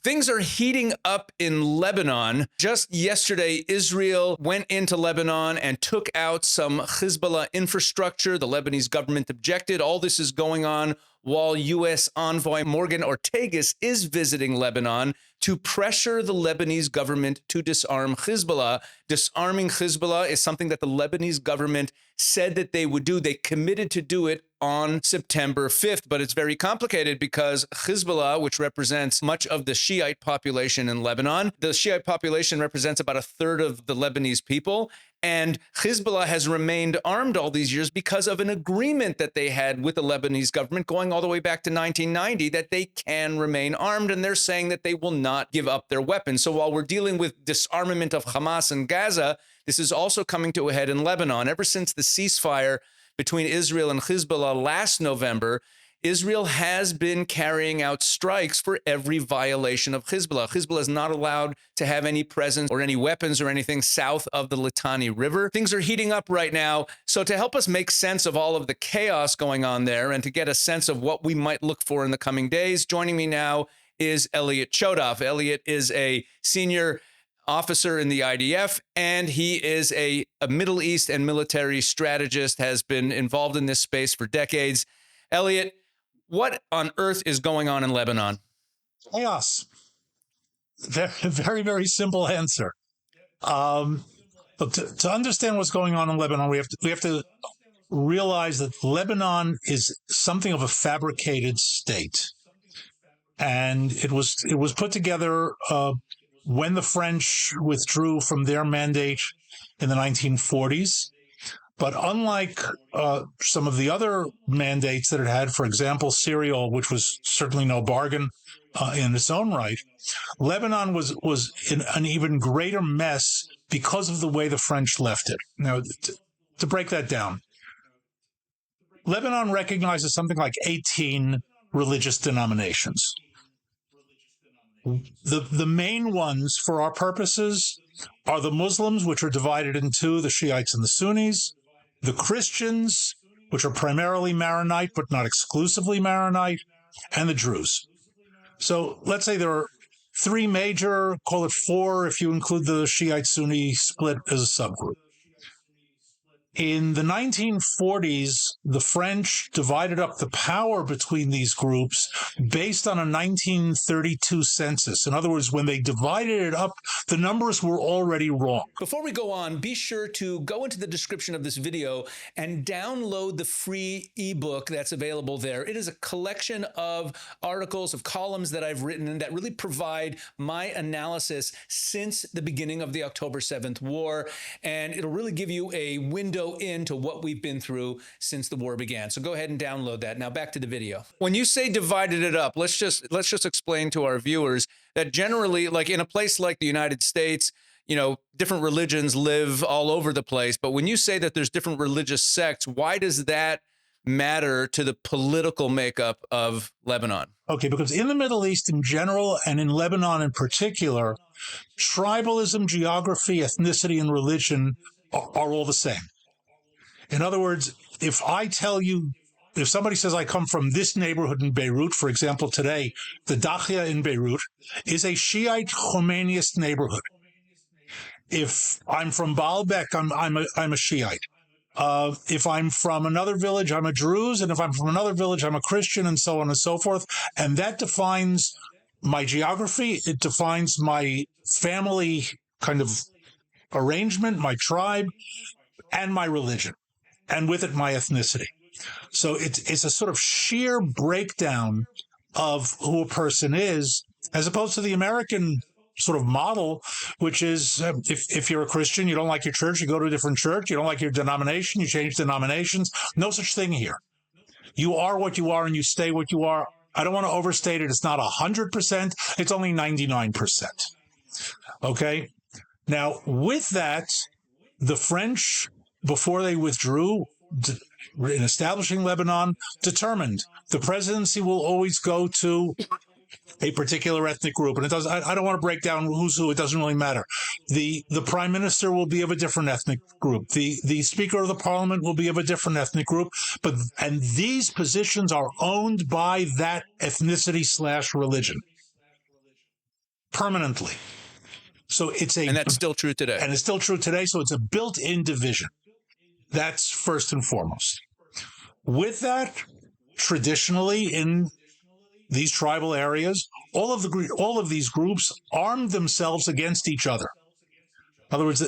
Things are heating up in Lebanon. Just yesterday, Israel went into Lebanon and took out some Hezbollah infrastructure. The Lebanese government objected. All this is going on while U.S. envoy Morgan Ortagus is visiting Lebanon to pressure the Lebanese government to disarm Hezbollah. Disarming Hezbollah is something that the Lebanese government said that they would do. They committed to do it on September 5th, but it's very complicated because Hezbollah, which represents much of the Shiite population in Lebanon, the Shiite population represents about a third of the Lebanese people. And Hezbollah has remained armed all these years because of an agreement that they had with the Lebanese government going all the way back to 1990 that they can remain armed. And they're saying that they will not give up their weapons. So while we're dealing with disarmament of Hamas in Gaza, this is also coming to a head in Lebanon. Ever since the ceasefire between Israel and Hezbollah last November, Israel has been carrying out strikes for every violation of Hezbollah. Hezbollah is not allowed to have any presence or any weapons or anything south of the Litani River. Things are heating up right now. So to help us make sense of all of the chaos going on there and to get a sense of what we might look for in the coming days, joining me now is Elliot Chodoff. Elliot is a senior officer in the IDF, and he is a Middle East and military strategist, has been involved in this space for decades. Elliot, what on earth is going on in Lebanon? Chaos. Very, very simple answer. But to understand what's going on in Lebanon, we have to realize that Lebanon is something of a fabricated state, and it was put together when the French withdrew from their mandate in the 1940s. But unlike some of the other mandates that it had, for example, Syria, which was certainly no bargain in its own right, Lebanon was in an even greater mess because of the way the French left it. Now, to break that down, Lebanon recognizes something like 18 religious denominations. The main ones for our purposes are the Muslims, which are divided in two, the Shiites and the Sunnis, the Christians, which are primarily Maronite, but not exclusively Maronite, and the Druze. So let's say there are three major, call it four if you include the Shiite-Sunni split as a subgroup. In the 1940s, the French divided up the power between these groups based on a 1932 census. In other words, when they divided it up, the numbers were already wrong. Before we go on, be sure to go into the description of this video and download the free ebook that's available there. It is a collection of articles, of columns that I've written and that really provide my analysis since the beginning of the October 7th war. And it'll really give you a window into what we've been through since the war began. So go ahead and download that. Now back to the video. When you say divided it up, let's just explain to our viewers that generally, like in a place like the United States, you know, different religions live all over the place. But when you say that there's different religious sects, why does that matter to the political makeup of Lebanon? Okay, because in the Middle East in general and in Lebanon in particular, tribalism, geography, ethnicity, and religion are all the same. In other words, if somebody says I come from this neighborhood in Beirut, for example, today, the Dakhia in Beirut is a Shiite Khomeiniist neighborhood. If I'm from Baalbek, I'm a Shiite. If I'm from another village, I'm a Druze. And if I'm from another village, I'm a Christian, and so on and so forth. And that defines my geography. It defines my family kind of arrangement, my tribe, and my religion. And with it, my ethnicity. So it's a sort of sheer breakdown of who a person is, as opposed to the American sort of model, which is if you're a Christian, you don't like your church, you go to a different church. You don't like your denomination, you change denominations. No such thing here. You are what you are and you stay what you are. I don't want to overstate it. It's not 100%. It's only 99%. Okay? Now, with that, the French, before they withdrew in establishing Lebanon, determined the presidency will always go to a particular ethnic group. And I don't want to break down who's who. It doesn't really matter. The prime minister will be of a different ethnic group. The speaker of the parliament will be of a different ethnic group. And these positions are owned by that ethnicity / religion. permanently. So And that's still true today. And it's still true today. So it's a built-in division. That's first and foremost. With that, traditionally in these tribal areas, all of these groups armed themselves against each other. In other words,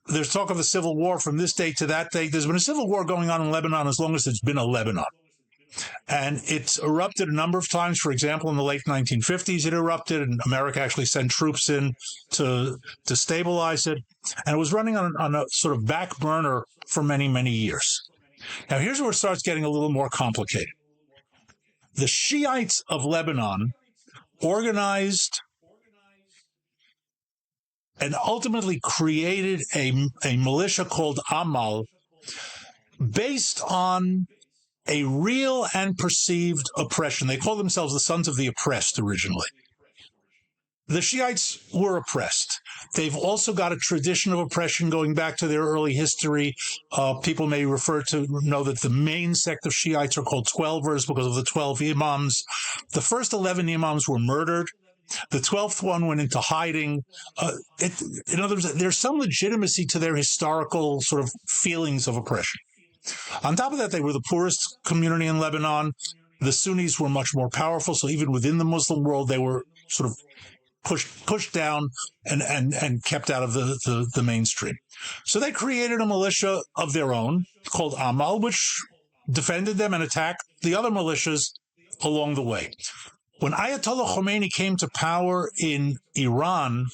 there's talk of a civil war from this date to that date. There's been a civil war going on in Lebanon as long as there's been a Lebanon. And it's erupted a number of times. For example, in the late 1950s, it erupted, and America actually sent troops in to stabilize it. And it was running on a sort of back burner for many, many years. Now, here's where it starts getting a little more complicated. The Shiites of Lebanon organized and ultimately created a militia called Amal based on a real and perceived oppression. They call themselves the Sons of the Oppressed originally. The Shiites were oppressed. They've also got a tradition of oppression going back to their early history. People may know that the main sect of Shiites are called Twelvers because of the 12 imams. The first 11 imams were murdered. The 12th one went into hiding. In other words, there's some legitimacy to their historical sort of feelings of oppression. On top of that, they were the poorest community in Lebanon. The Sunnis were much more powerful, so even within the Muslim world, they were sort of pushed down and kept out of the mainstream. So they created a militia of their own called Amal, which defended them and attacked the other militias along the way. When Ayatollah Khomeini came to power in Iran,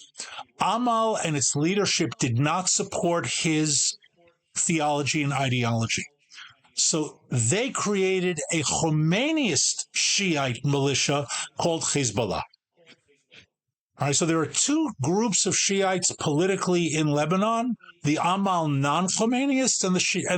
Amal and its leadership did not support his theology and ideology. So they created a Khomeiniist Shiite militia called Hezbollah. All right, so there are two groups of Shiites politically in Lebanon, the Amal non-Khomeinists and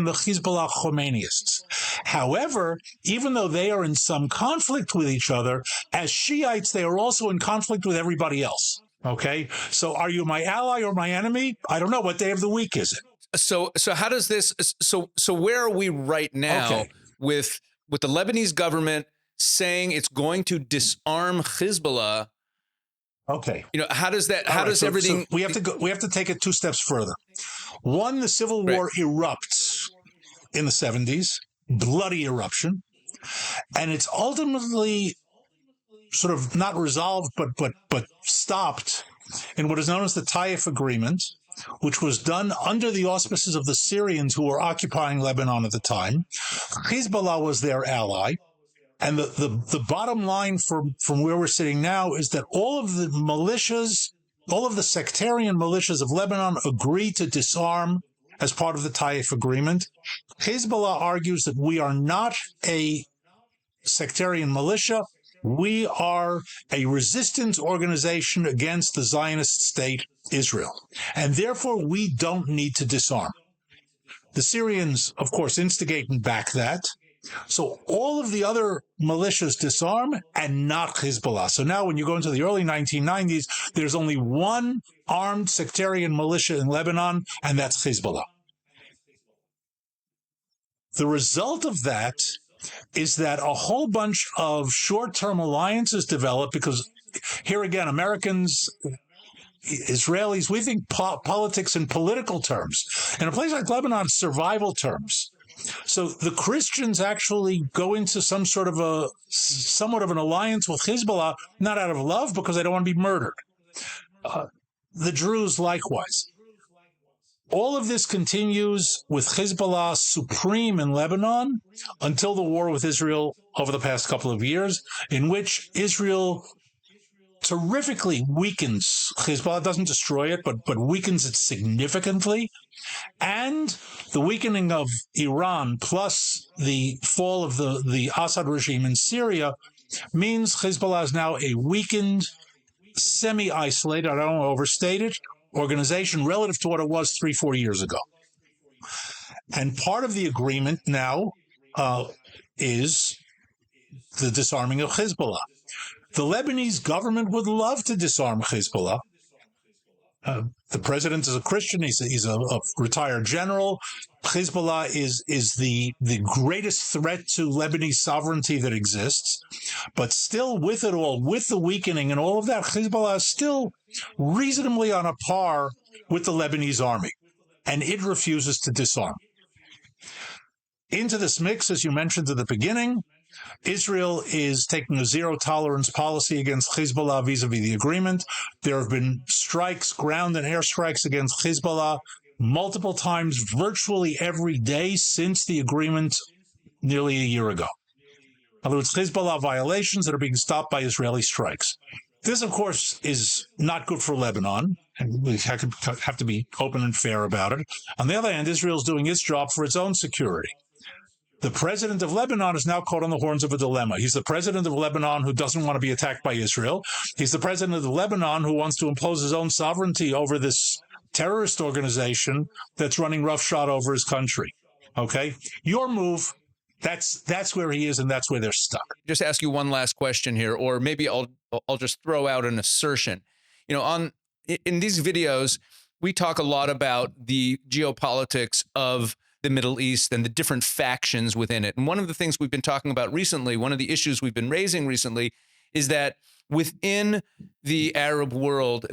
the Hezbollah Khomeinists. However, even though they are in some conflict with each other, as Shiites, they are also in conflict with everybody else. Okay, so are you my ally or my enemy? I don't know. What day of the week is it? So how does this? So where are we right now with the Lebanese government saying it's going to disarm Hezbollah? Okay. How does that? How does everything? So we have to take it two steps further. One, the civil war erupts in the 70s, bloody eruption, and it's ultimately sort of not resolved, but stopped in what is known as the Taif Agreement, which was done under the auspices of the Syrians who were occupying Lebanon at the time. Hezbollah was their ally. And the bottom line from where we're sitting now is that all of the militias, all of the sectarian militias of Lebanon agreed to disarm as part of the Taif Agreement. Hezbollah argues that we are not a sectarian militia. We are a resistance organization against the Zionist state, Israel. And therefore, we don't need to disarm. The Syrians, of course, instigate and back that. So all of the other militias disarm and not Hezbollah. So now when you go into the early 1990s, there's only one armed sectarian militia in Lebanon, and that's Hezbollah. The result of that is that a whole bunch of short-term alliances develop because here again, Americans, Israelis, we think politics in political terms. In a place like Lebanon, survival terms. So the Christians actually go into somewhat of an alliance with Hezbollah, not out of love, because they don't want to be murdered. The Druze likewise. All of this continues with Hezbollah supreme in Lebanon until the war with Israel over the past couple of years, in which Israel terrifically weakens Hezbollah, doesn't destroy it, but weakens it significantly. And the weakening of Iran plus the fall of the Assad regime in Syria means Hezbollah is now a weakened, semi-isolated, I don't want to overstate it, organization relative to what it was 3-4 years ago. And part of the agreement now is the disarming of Hezbollah. The Lebanese government would love to disarm Hezbollah. The president is a Christian. He's a retired general. Hezbollah is the greatest threat to Lebanese sovereignty that exists. But still, with it all, with the weakening and all of that, Hezbollah is still reasonably on a par with the Lebanese army, and it refuses to disarm. Into this mix, as you mentioned at the beginning, Israel is taking a zero-tolerance policy against Hezbollah vis-a-vis the agreement. There have been strikes, ground and air strikes against Hezbollah multiple times, virtually every day since the agreement nearly a year ago. In other words, Hezbollah violations that are being stopped by Israeli strikes. This, of course, is not good for Lebanon, and we have to be open and fair about it. On the other hand, Israel is doing its job for its own security. The president of Lebanon is now caught on the horns of a dilemma. He's the president of Lebanon who doesn't want to be attacked by Israel. He's the president of Lebanon who wants to impose his own sovereignty over this terrorist organization that's running roughshod over his country. Okay? Your move, that's where he is, and that's where they're stuck. Just ask you one last question here, or maybe I'll just throw out an assertion. You know, in these videos, we talk a lot about the geopolitics of the Middle East and the different factions within it. And one of the things we've been talking about recently, one of the issues we've been raising recently, is that within the Arab world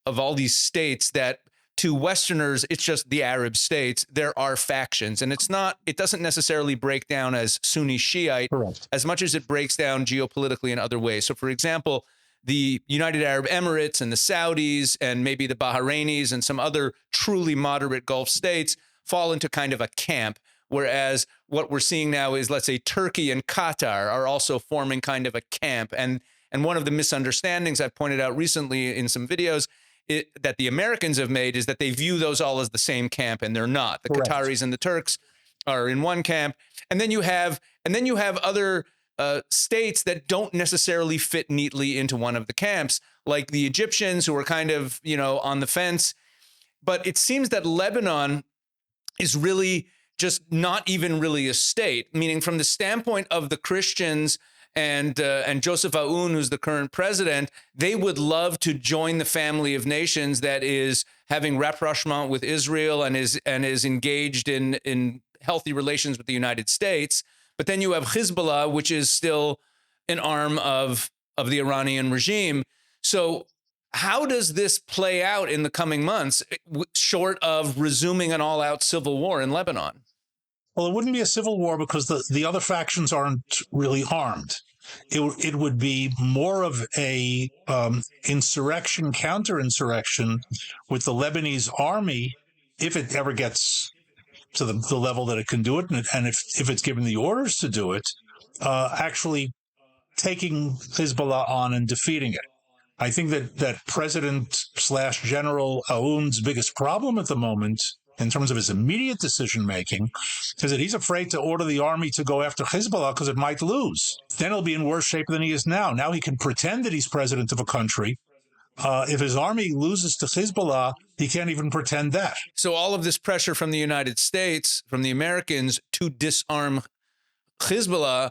of all these states, that to Westerners, it's just the Arab states, there are factions. And it doesn't necessarily break down as Sunni Shiite, Correct, as much as it breaks down geopolitically in other ways. So for example, the United Arab Emirates and the Saudis and maybe the Bahrainis and some other truly moderate Gulf states fall into kind of a camp, whereas what we're seeing now is, let's say, Turkey and Qatar are also forming kind of a camp. And one of the misunderstandings I've pointed out recently in some videos that the Americans have made is that they view those all as the same camp, and they're not. The Correct. Qataris and the Turks are in one camp, and then you have other states that don't necessarily fit neatly into one of the camps, like the Egyptians, who are kind of, you know, on the fence. But it seems that Lebanon is really just not even really a state, meaning from the standpoint of the Christians and Joseph Aoun, who's the current president, they would love to join the family of nations that is having rapprochement with Israel and is engaged in healthy relations with the United States. But then you have Hezbollah, which is still an arm of the Iranian regime. So how does this play out in the coming months, short of resuming an all-out civil war in Lebanon? Well, it wouldn't be a civil war because the other factions aren't really armed. It would be more of a insurrection, counterinsurrection with the Lebanese army, if it ever gets to the level that it can do it, and if it's given the orders to do it, actually taking Hezbollah on and defeating it. I think that President/General Aoun's biggest problem at the moment, in terms of his immediate decision-making, is that he's afraid to order the army to go after Hezbollah because it might lose. Then he'll be in worse shape than he is now. Now he can pretend that he's president of a country. If his army loses to Hezbollah, he can't even pretend that. So all of this pressure from the United States, from the Americans, to disarm Hezbollah,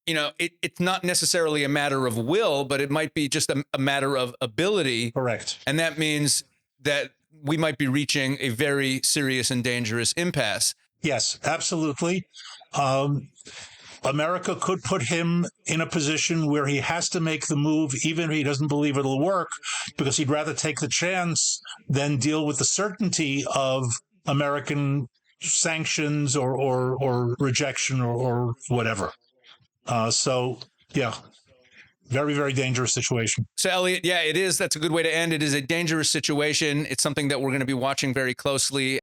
you know, it's not necessarily a matter of will, but it might be just a matter of ability. Correct. And that means that we might be reaching a very serious and dangerous impasse. Yes, absolutely. America could put him in a position where he has to make the move, even if he doesn't believe it'll work, because he'd rather take the chance than deal with the certainty of American sanctions or rejection or whatever. So, yeah, very, very dangerous situation. So, Elliot, yeah, it is. That's a good way to end. It is a dangerous situation. It's something that we're going to be watching very closely.